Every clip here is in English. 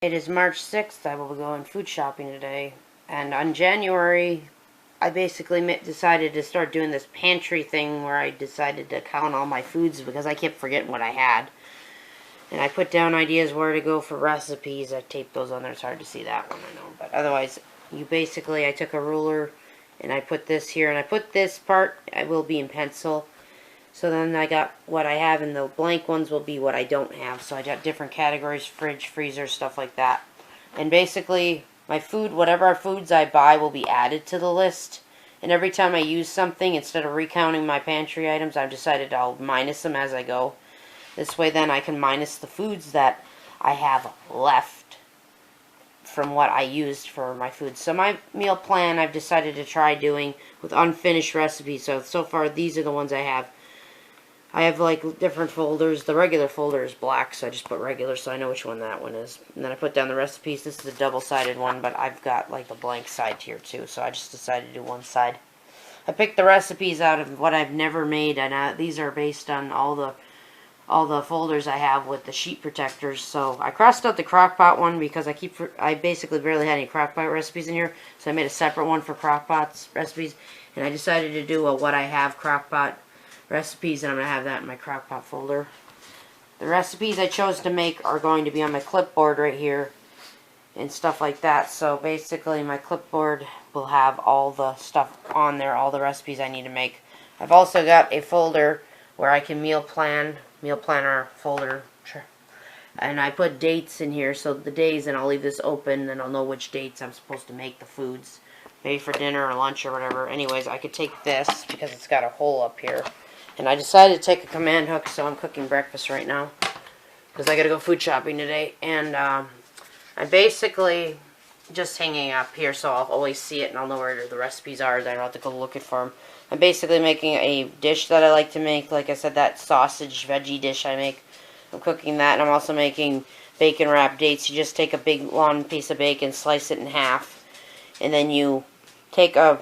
It is March 6th. I will be going food shopping today. And on January, I basically decided to start doing this pantry thing where I decided to count all my foods because I kept forgetting what I had. And I put down ideas where to go for recipes. I taped those on there. It's hard to see that one, I know. But otherwise, I took a ruler and I put this here. And I put this part, it will be in pencil. So then I got what I have, and the blank ones will be what I don't have. So I got different categories: fridge, freezer, stuff like that. And basically, my food, whatever foods I buy, will be added to the list. And every time I use something, instead of recounting my pantry items, I've decided I'll minus them as I go. This way then I can minus the foods that I have left from what I used for my food. So my meal plan I've decided to try doing with unfinished recipes. So far these are the ones I have. I have like different folders. The regular folder is black, so I just put regular so I know which one that one is. And then I put down the recipes. This is a double-sided one, but I've got like the blank side here too, so I just decided to do one side. I picked the recipes out of what I've never made, and these are based on all the folders I have with the sheet protectors. So I crossed out the crockpot one because I basically barely had any crockpot recipes in here, so I made a separate one for crockpots recipes, and I decided to do a what I have crockpot recipes, and I'm going to have that in my crockpot folder. The recipes I chose to make are going to be on my clipboard right here and stuff like that. So basically my clipboard will have all the stuff on there, all the recipes I need to make. I've also got a folder where I can meal planner folder, and I put dates in here, so the days, and I'll leave this open and I'll know which dates I'm supposed to make the foods, maybe for dinner or lunch or whatever. Anyways, I could take this because it's got a hole up here. And I decided to take a command hook, so I'm cooking breakfast right now because I got to go food shopping today. And I'm basically just hanging up here, so I'll always see it and I'll know where the recipes are. Then I don't have to go looking for them. I'm basically making a dish that I like to make. Like I said, that sausage veggie dish I make. I'm cooking that, and I'm also making bacon wrapped dates. You just take a big long piece of bacon, slice it in half, and then you take a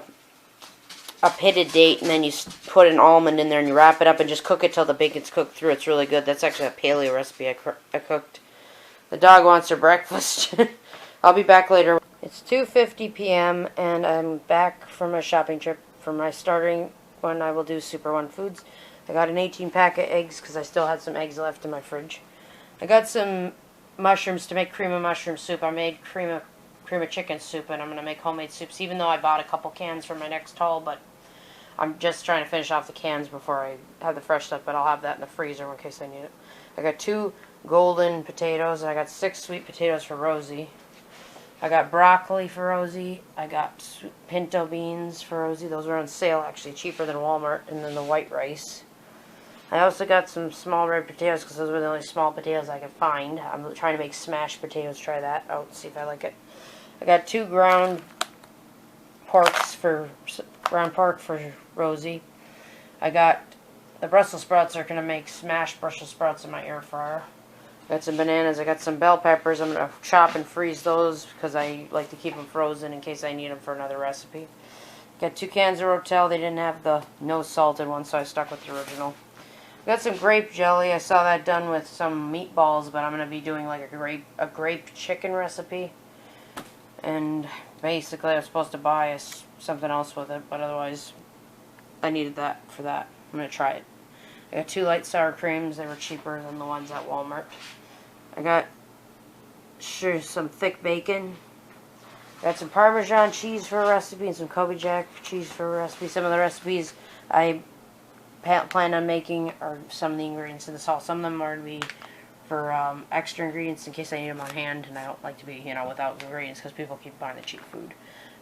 pitted date, and then you put an almond in there and you wrap it up and just cook it till the bacon's cooked through. It's really good. That's actually a paleo recipe I cooked. The dog wants her breakfast. I'll be back later. It's 2:50 p.m. and I'm back from a shopping trip for my starting when I will do Super One Foods. I got an 18-pack of eggs because I still had some eggs left in my fridge. I got some mushrooms to make cream of mushroom soup. I made cream of chicken soup, and I'm going to make homemade soups, even though I bought a couple cans for my next haul, but I'm just trying to finish off the cans before I have the fresh stuff, but I'll have that in the freezer in case I need it. I got 2 golden potatoes, and I got 6 sweet potatoes for Rosie. I got broccoli for Rosie. I got pinto beans for Rosie. Those were on sale, actually, cheaper than Walmart, and then the white rice. I also got some small red potatoes because those were the only small potatoes I could find. I'm trying to make smashed potatoes. Try that out, see if I like it. I got 2 ground pork for Rosie. I got the Brussels sprouts. Are going to make smashed Brussels sprouts in my air fryer. I got some bananas. I got some bell peppers. I'm going to chop and freeze those because I like to keep them frozen in case I need them for another recipe. Got 2 cans of Rotel. They didn't have the no salted one, so I stuck with the original. Got some grape jelly. I saw that done with some meatballs, but I'm going to be doing like a grape chicken recipe. And basically I was supposed to buy something else with it, but otherwise I needed that for that. I'm going to try it. I got 2 light sour creams. They were cheaper than the ones at Walmart. I got some thick bacon. Got some Parmesan cheese for a recipe and some Kobe Jack cheese for a recipe. Some of the recipes I plan on making are some of the ingredients in the sauce. Some of them are going to be for extra ingredients in case I need them on hand, and I don't like to be, without ingredients because people keep buying the cheap food.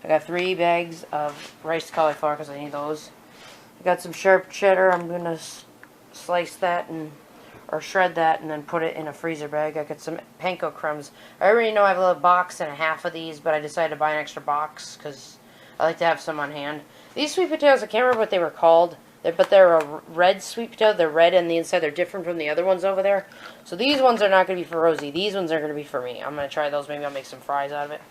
I got 3 bags of riced cauliflower because I need those. I got some sharp cheddar. I'm going to slice that or shred that and then put it in a freezer bag. I got some panko crumbs. I already know I have a little box and a half of these, but I decided to buy an extra box because I like to have some on hand. These sweet potatoes, I can't remember what they were called. But they're a red sweet potato. They're red on the inside. They're different from the other ones over there. So these ones are not going to be for Rosie. These ones are going to be for me. I'm going to try those. Maybe I'll make some fries out of it.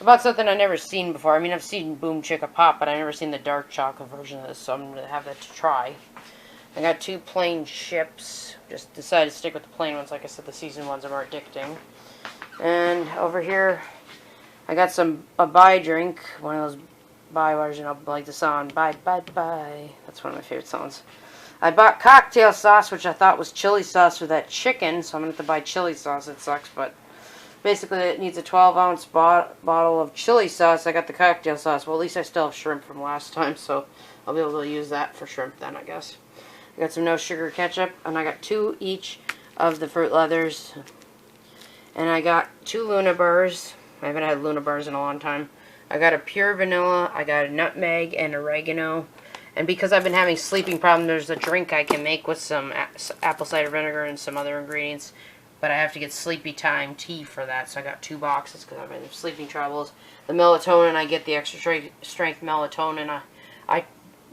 I bought something I've never seen before. I mean, I've seen Boom Chicka Pop, but I've never seen the dark chocolate version of this, so I'm going to have that to try. I got 2 plain chips. Just decided to stick with the plain ones. Like I said, the seasoned ones are more addicting. And over here, I got a buy drink, one of those buy waters, you know, like the song, bye, bye, bye. That's one of my favorite songs. I bought cocktail sauce, which I thought was chili sauce for that chicken, so I'm going to have to buy chili sauce. It sucks, but basically it needs a 12-ounce bottle of chili sauce. I got the cocktail sauce. Well, at least I still have shrimp from last time, so I'll be able to use that for shrimp then, I guess. I got some no sugar ketchup, and I got 2 each of the Fruit Leathers. And I got 2 Luna bars. I haven't had Luna bars in a long time. I got a pure vanilla, I got a nutmeg and oregano. And because I've been having sleeping problems, there's a drink I can make with some apple cider vinegar and some other ingredients. But I have to get sleepy time tea for that, so I got 2 boxes because I'm having sleeping troubles. The melatonin, I get the extra strength melatonin. I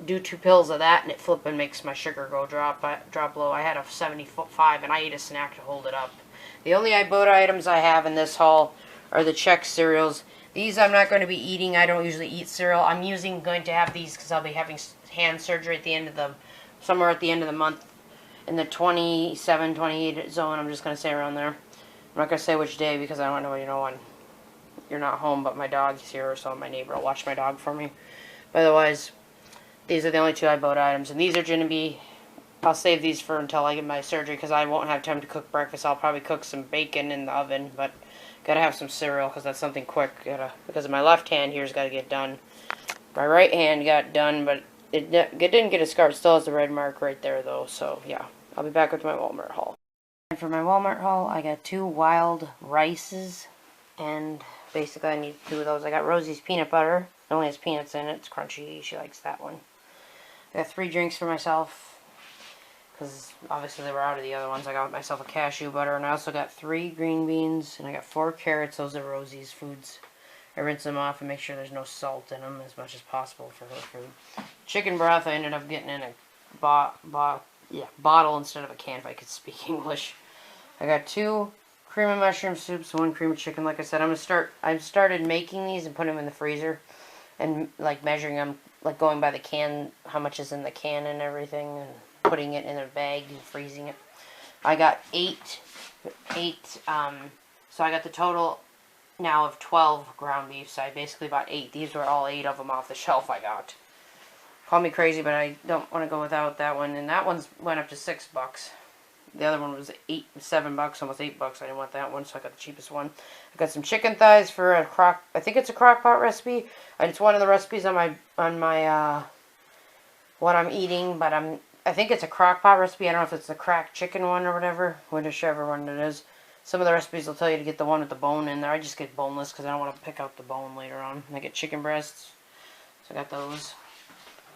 do 2 pills of that, and it flipping makes my sugar go drop low. I had a 75, and I ate a snack to hold it up. The only ibotta items I have in this haul are the Chex cereals. These I'm not going to be eating. I don't usually eat cereal. I'm going to have these because I'll be having hand surgery at the end of somewhere at the end of the month, in the 27, 28 zone. I'm just going to say around there. I'm not going to say which day because I don't know, you know, when you're not home, but my dog's here, or so my neighbor will watch my dog for me. But otherwise, these are the only 2 ibotta items, and these are going to be, I'll save these for until I get my surgery because I won't have time to cook breakfast. I'll probably cook some bacon in the oven, but gotta have some cereal because that's something quick. Because my left hand here's got to get done. My right hand got done, but it didn't get a scar. It still has the red mark right there, though. So, yeah. I'll be back with my Walmart haul. And for my Walmart haul, I got 2 wild rices. And basically, I need 2 of those. I got Rosie's peanut butter. It only has peanuts in it. It's crunchy. She likes that one. I got 3 drinks for myself, because obviously they were out of the other ones. I got myself a cashew butter, and I also got 3 green beans, and I got 4 carrots. Those are Rosie's foods. I rinse them off and make sure there's no salt in them as much as possible for her food. Chicken broth I ended up getting in a bottle instead of a can, if I could speak English. I got 2 cream of mushroom soups, 1 cream of chicken. Like I said, I've started making these and putting them in the freezer, and like measuring them, like going by the can, how much is in the can and everything, and putting it in a bag and freezing it. I got 8, so I got the total now of 12 ground beef, so I basically bought 8. These were all 8 of them off the shelf I got. Call me crazy, but I don't want to go without that one, and that one's went up to $6. The other one was $7, almost $8. I didn't want that one, so I got the cheapest one. I got some chicken thighs for a I think it's a crock pot recipe. And it's one of the recipes on my what I'm eating, but I think it's a crock pot recipe. I don't know if it's the cracked chicken one or whatever, whichever one it is. Some of the recipes will tell you to get the one with the bone in there. I just get boneless because I don't want to pick out the bone later on. I get chicken breasts, so I got those.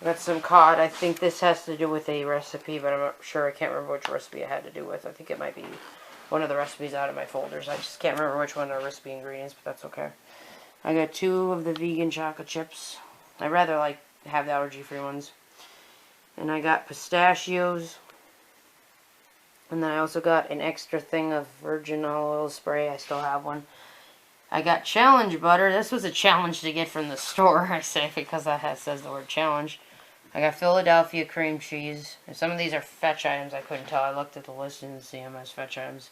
I got some cod. I think this has to do with a recipe, but I'm not sure. I can't remember which recipe it had to do with. I think it might be one of the recipes out of my folders. I just can't remember which one are recipe ingredients, but that's okay. I got 2 of the vegan chocolate chips. I rather like have the allergy-free ones. And I got pistachios. And then I also got an extra thing of virgin olive oil spray. I still have one. I got challenge butter. This was a challenge to get from the store, I say, because that says the word challenge. I got Philadelphia cream cheese. And some of these are fetch items. I couldn't tell. I looked at the list and didn't see them as fetch items.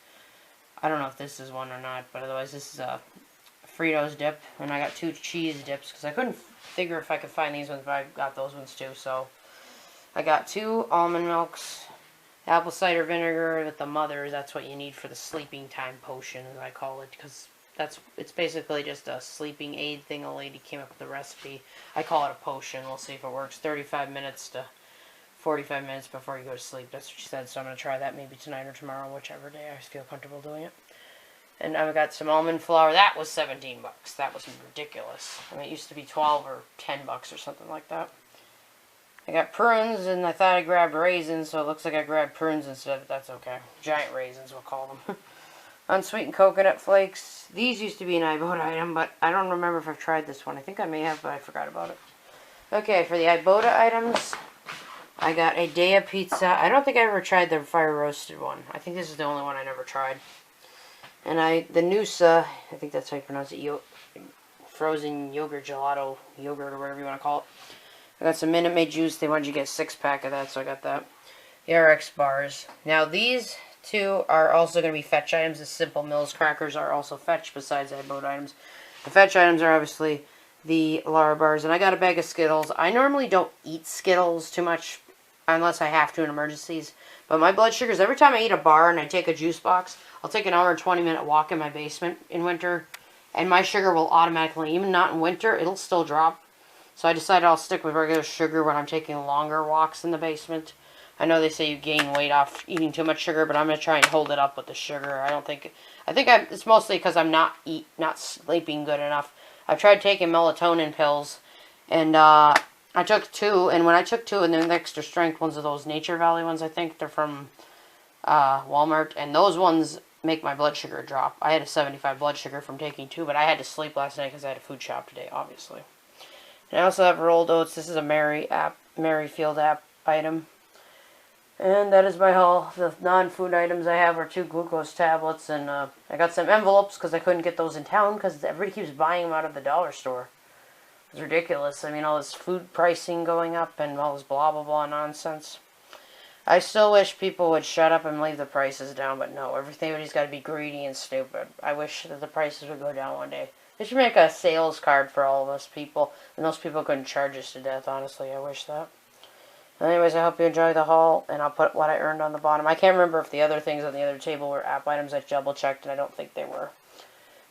I don't know if this is one or not, but otherwise this is a Fritos dip. And I got 2 cheese dips because I couldn't figure if I could find these ones, but I got those ones too. So I got 2 almond milks, apple cider vinegar with the mother. That's what you need for the sleeping time potion, as I call it, because it's basically just a sleeping aid thing. A lady came up with the recipe. I call it a potion. We'll see if it works. 35 minutes to 45 minutes before you go to sleep. That's what she said, so I'm going to try that maybe tonight or tomorrow, whichever day I feel comfortable doing it. And I've got some almond flour. That was $17. That was ridiculous. I mean, it used to be 12 or $10 or something like that. I got prunes, and I thought I grabbed raisins, so it looks like I grabbed prunes instead, but that's okay. Giant raisins, we'll call them. Unsweetened coconut flakes. These used to be an ibotta item, but I don't remember if I've tried this one. I think I may have, but I forgot about it. Okay, for the ibotta items, I got a Dea pizza. I don't think I ever tried the fire roasted one. I think this is the only one I never tried. And the Noosa, I think that's how you pronounce it, frozen yogurt, gelato yogurt, or whatever you want to call it. I got some Minute Maid juice. They wanted you to get a 6-pack of that, so I got that. The RX bars. Now these two are also going to be fetch items. The Simple Mills crackers are also fetch besides ibotta items. The fetch items are obviously the Lara bars, and I got a bag of Skittles. I normally don't eat Skittles too much unless I have to in emergencies. But my blood sugars, every time I eat a bar and I take a juice box, I'll take an hour and 20-minute walk in my basement in winter, and my sugar will automatically, even not in winter, it'll still drop. So I decided I'll stick with regular sugar when I'm taking longer walks in the basement. I know they say you gain weight off eating too much sugar, but I'm going to try and hold it up with the sugar. It's mostly because I'm not sleeping good enough. I've tried taking melatonin pills, and I took two, and when I took two, and then the extra strength ones are those Nature Valley ones, I think. They're from Walmart, and those ones make my blood sugar drop. I had a 75 blood sugar from taking two, but I had to sleep last night because I had a food shop today, obviously. And I also have rolled oats. This is a merryfield app item. And that is my haul. The non-food items I have are 2 glucose tablets, and I got some envelopes because I couldn't get those in town because everybody keeps buying them out of the dollar store. It's ridiculous. I mean, all this food pricing going up and all this blah blah blah nonsense. I still wish people would shut up and leave the prices down, but no, everybody's got to be greedy and stupid. I wish that the prices would go down one day. They should make a sales card for all of us people, and those people couldn't charge us to death, honestly. I wish that. Anyways, I hope you enjoy the haul, and I'll put what I earned on the bottom. I can't remember if the other things on the other table were app items. I double-checked, and I don't think they were.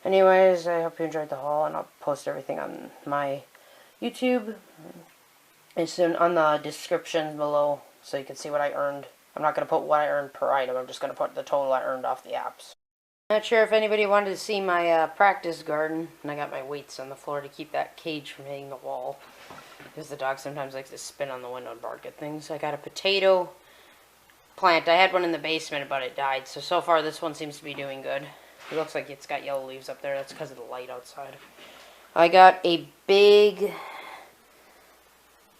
Anyways, I hope you enjoyed the haul, and I'll post everything on my YouTube. And soon on the description below, so you can see what I earned. I'm not going to put what I earned per item. I'm just going to put the total I earned off the apps. Not sure if anybody wanted to see my practice garden, and I got my weights on the floor to keep that cage from hitting the wall, because the dog sometimes likes to spin on the window and bark at things. I got a potato plant. I had one in the basement, but it died, so far this one seems to be doing good. It looks like it's got yellow leaves up there. That's because of the light outside. I got a big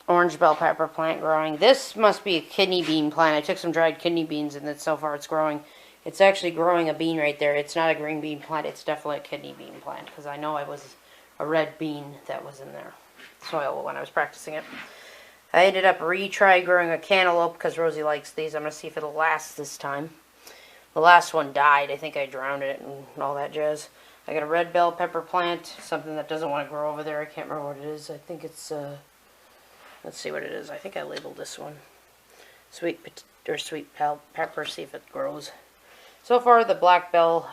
orange bell pepper plant growing. This must be a kidney bean plant. I took some dried kidney beans, and so far it's growing. It's actually growing a bean right there. It's not a green bean plant. It's definitely a kidney bean plant, because I know it was a red bean that was in there soil when I was practicing it. I ended up retry growing a cantaloupe because Rosie likes these. I'm going to see if it'll last this time. The last one died. I think I drowned it and all that jazz. I got a red bell pepper plant, something that doesn't want to grow over there. I can't remember what it is. I think it's, let's see what it is. I think I labeled this one. Sweet pepper, see if it grows. So far, the blackberry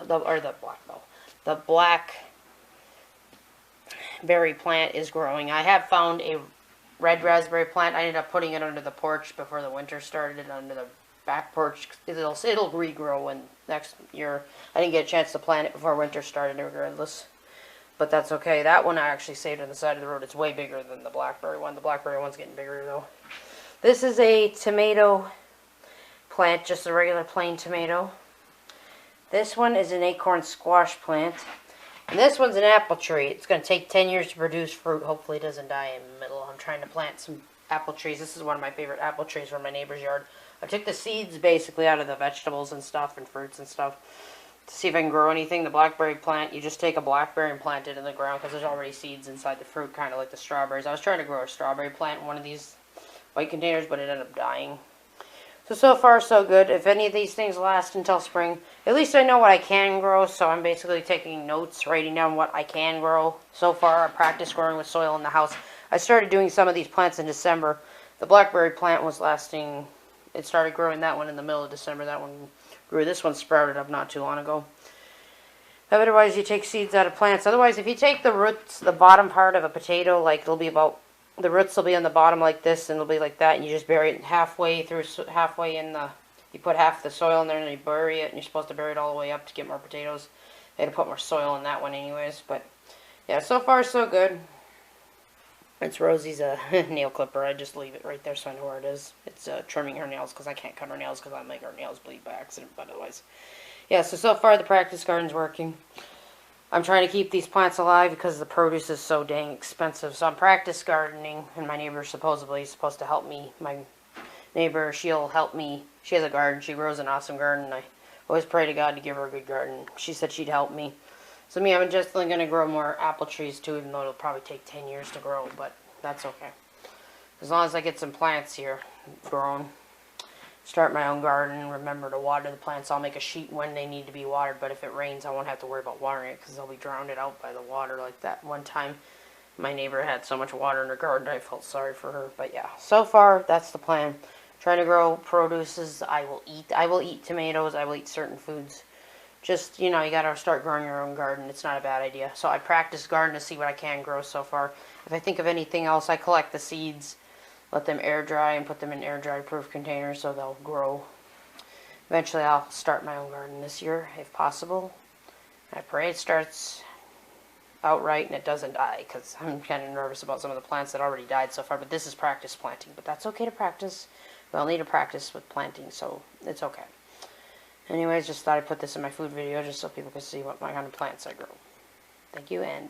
plant is growing. I have found a red raspberry plant. I ended up putting it under the porch before the winter started, under the back porch. It'll regrow in next year. I didn't get a chance to plant it before winter started regardless, but that's okay. That one I actually saved on the side of the road. It's way bigger than the blackberry one. The blackberry one's getting bigger though. This is a tomato plant, just a regular plain tomato. This one is an acorn squash plant. And this one's an apple tree. It's going to take 10 years to produce fruit. Hopefully it doesn't die in the middle. I'm trying to plant some apple trees. This is one of my favorite apple trees from my neighbor's yard. I took the seeds basically out of the vegetables and stuff and fruits and stuff to see if I can grow anything. The blackberry plant, you just take a blackberry and plant it in the ground because there's already seeds inside the fruit, kind of like the strawberries. I was trying to grow a strawberry plant in one of these white containers, but it ended up dying. So far, so good. If any of these things last until spring, at least I know what I can grow, so I'm basically taking notes, writing down what I can grow. So far, I practiced growing with soil in the house. I started doing some of these plants in December. The blackberry plant was lasting, it started growing that one in the middle of December. That one grew. This one sprouted up not too long ago. Otherwise, you take seeds out of plants. Otherwise, if you take the roots, the bottom part of a potato, like it'll be about, the roots will be on the bottom like this, and it'll be like that, and you just bury it halfway in the, you put half the soil in there, and you bury it, and you're supposed to bury it all the way up to get more potatoes. I had to put more soil in that one anyways, but yeah, so far so good. It's Rosie's nail clipper. I just leave it right there so I know where it is. It's trimming her nails because I can't cut her nails because I make her nails bleed by accident, but otherwise. Yeah, so far the practice garden's working. I'm trying to keep these plants alive because the produce is so dang expensive. So I'm practice gardening, and my neighbor supposedly is supposed to help me. My neighbor, she'll help me. She has a garden. She grows an awesome garden. I always pray to God to give her a good garden. She said she'd help me. So me, I'm just going to grow more apple trees too, even though it'll probably take 10 years to grow, but that's okay. As long as I get some plants here grown. start my own garden, remember to water the plants. I'll make a sheet when they need to be watered, but if it rains, I won't have to worry about watering it because they'll be drowned out by the water. Like that one time my neighbor had so much water in her garden, I felt sorry for her. But yeah, so far that's the plan. Trying to grow produces I will eat. I will eat tomatoes. I will eat certain foods. Just, you know, you gotta start growing your own garden. It's not a bad idea. So I practice garden to see what I can grow so far. If I think of anything else, I collect the seeds, let them air dry, and put them in air dry proof containers so they'll grow. Eventually I'll start my own garden this year, if possible. I pray it starts out right and it doesn't die, because I'm kind of nervous about some of the plants that already died so far. But this is practice planting. But that's okay to practice. We all need to practice with planting, so it's okay. Anyways, just thought I'd put this in my food video just so people could see what kind of plants I grow. Thank you, and